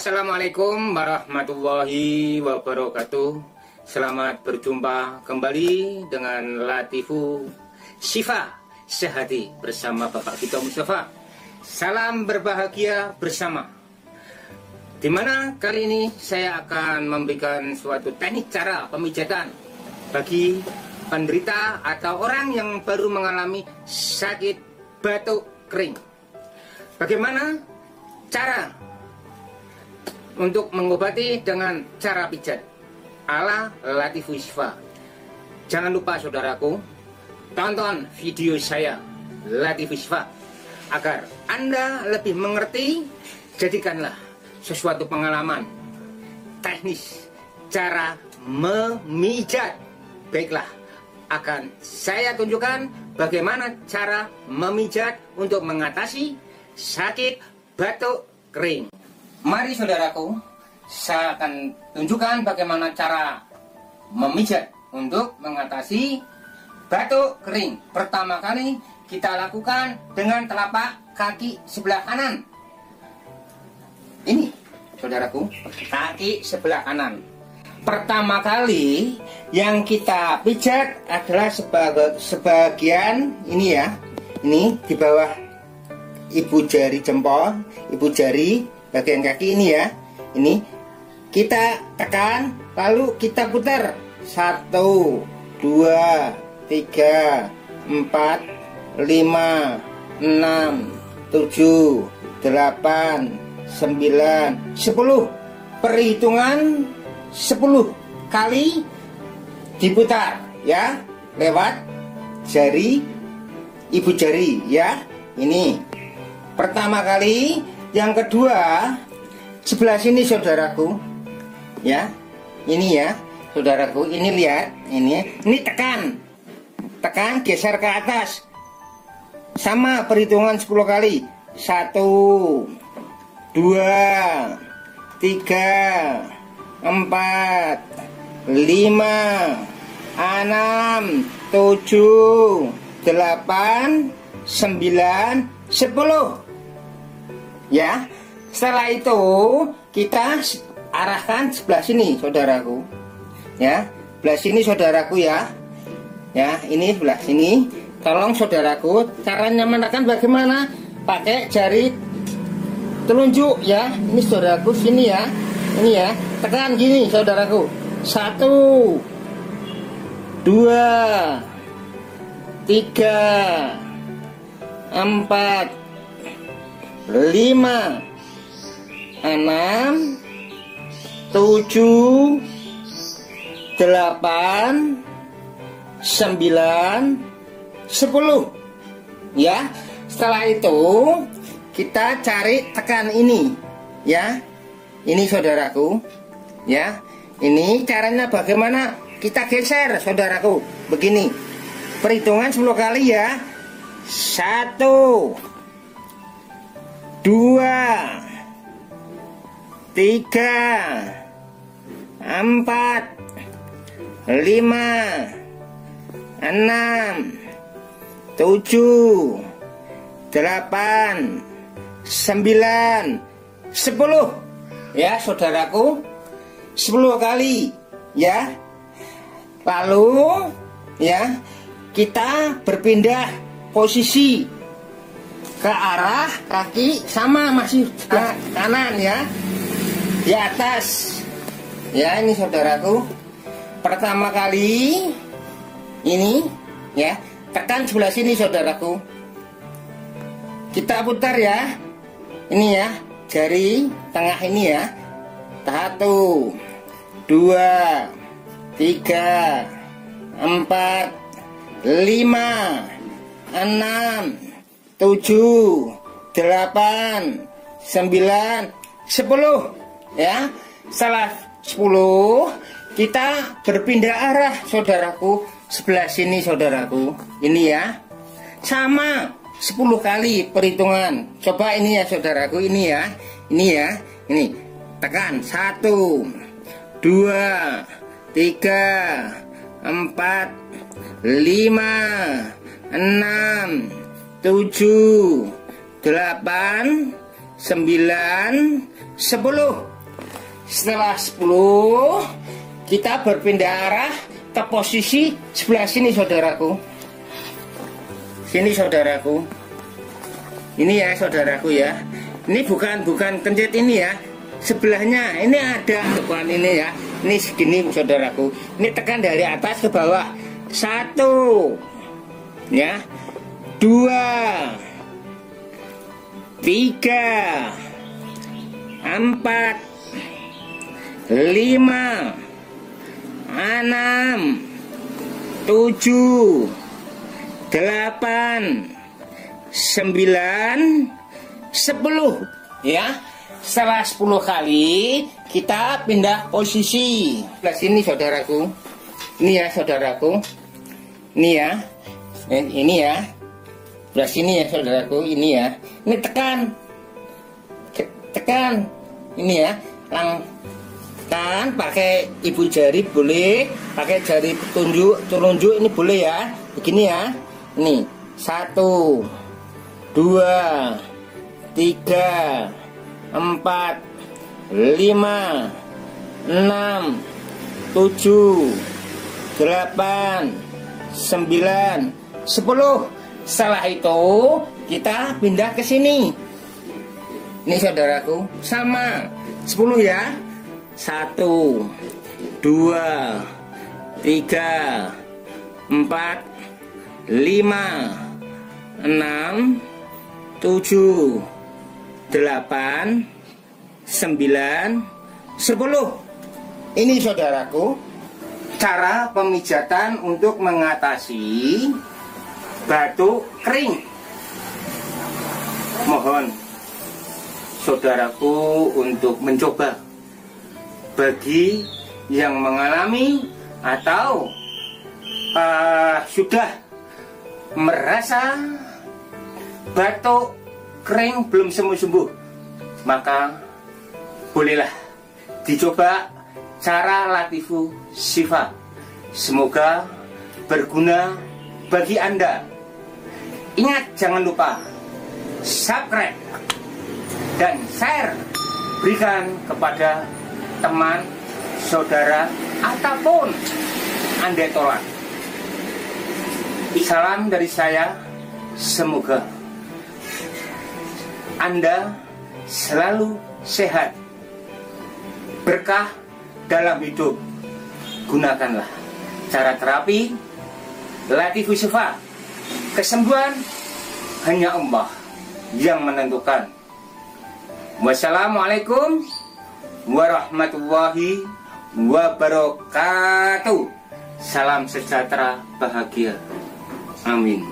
Assalamualaikum warahmatullahi wabarakatuh. Selamat berjumpa kembali dengan Latifu Syifa Sehati bersama Bapak Vito Mustafa. Salam berbahagia bersama. Dimana kali ini saya akan memberikan suatu teknik cara pemijatan bagi penderita atau orang yang baru mengalami sakit batuk kering. Bagaimana cara untuk mengobati dengan cara pijat ala Latifu Syifa? Jangan lupa saudaraku, tonton video saya Latifu Syifa agar Anda lebih mengerti. Jadikanlah sesuatu pengalaman teknis cara memijat. Baiklah, akan saya tunjukkan bagaimana cara memijat untuk mengatasi sakit batuk kering. Mari saudaraku, saya akan tunjukkan bagaimana cara memijat untuk mengatasi batuk kering. Pertama kali kita lakukan dengan telapak kaki sebelah kanan. Ini saudaraku, kaki sebelah kanan. Pertama kali yang kita pijat adalah sebagian ini ya. Ini di bawah ibu jari jempol, ibu jari bagian kaki ini ya. Ini kita tekan, lalu kita putar. 1, 2, 3, 4, 5, 6, 7, 8, 9, 10. Perhitungan 10 kali diputar ya, lewat jari ibu jari ya. Ini pertama kali. Yang kedua, sebelah sini saudaraku ya. Ini ya saudaraku, ini lihat, ini tekan, geser ke atas. Sama perhitungan 10 kali. 1, 2, 3, 4, 5, 6, 7, 8, 9, 10 ya. Setelah itu kita arahkan sebelah sini saudaraku ya, sebelah sini saudaraku ya. Ya, ini sebelah sini. Tolong saudaraku, caranya menekan bagaimana? Pakai jari telunjuk ya. Ini saudaraku, sini ya. Ini ya, tekan gini saudaraku. 1, 2, 3, 4, 5, 6, 7, 8, 9, 10 ya. Setelah itu kita cari tekan ini ya. Ini saudaraku ya. Ini caranya bagaimana? Kita geser saudaraku begini. Perhitungan 10 kali ya. 1, 2, 3, 4, 5, 6, 7, 8, 9, 10 ya saudaraku. 10 kali ya. Lalu ya, kita berpindah posisi ke arah kaki, sama masih kanan ya, di atas ya. Ini saudaraku, pertama kali ini ya, tekan sebelah sini saudaraku, kita putar ya. Ini ya, jari tengah ini ya. 1, 2, 3, 4, 5, 6, 7, 8, 9, 10 ya. Setelah 10 kita berpindah arah saudaraku, sebelah sini saudaraku. Ini ya, sama 10 kali perhitungan. Coba ini ya saudaraku, ini ya. Ini ya, ini tekan 1, 2, 3, 4, 5, 6, 7, 8, 9, 10 Setelah 10, kita berpindah arah ke posisi sebelah sini saudaraku. Sini saudaraku. Ini ya saudaraku ya. Ini bukan kencit ini ya. Sebelahnya ini ada bukan ini ya. Ini segini saudaraku. Ini tekan dari atas ke bawah. 1, ya, 2, 3, 4, 5, 6, 7, 8, 9, 10 ya. Setelah 10 kali kita pindah posisi. Sebelah sini saudaraku. Ini ya saudaraku. Ini ya. Ini ya. Sebelah sini ya saudaraku. Ini ya. Ini tekan. Tekan. Ini ya. Tekan pakai ibu jari boleh, pakai jari telunjuk ini boleh ya. Begini ya. Ini 1, 2, 3, 4, 5, 6, 7, 8, 9, 10. Setelah itu kita pindah ke sini. Ini saudaraku, sama 10 ya. 1, 2, 3, 4, 5, 6, 7, 8, 9, 10. Ini saudaraku, cara pemijatan untuk mengatasi batuk kering. Mohon saudaraku untuk mencoba. Bagi yang mengalami atau sudah merasa batuk kering belum sembuh-sembuh, maka bolehlah dicoba cara Latiful Shifa. Semoga berguna bagi Anda. Ingat, jangan lupa subscribe dan share, berikan kepada teman, saudara, ataupun Anda tolak. Salam dari saya, semoga Anda selalu sehat, berkah dalam hidup. Gunakanlah cara terapi Latiful Shifa. Kesembuhan hanya Allah yang menentukan. Wassalamualaikum warahmatullahi wabarakatuh. Salam sejahtera bahagia. Amin.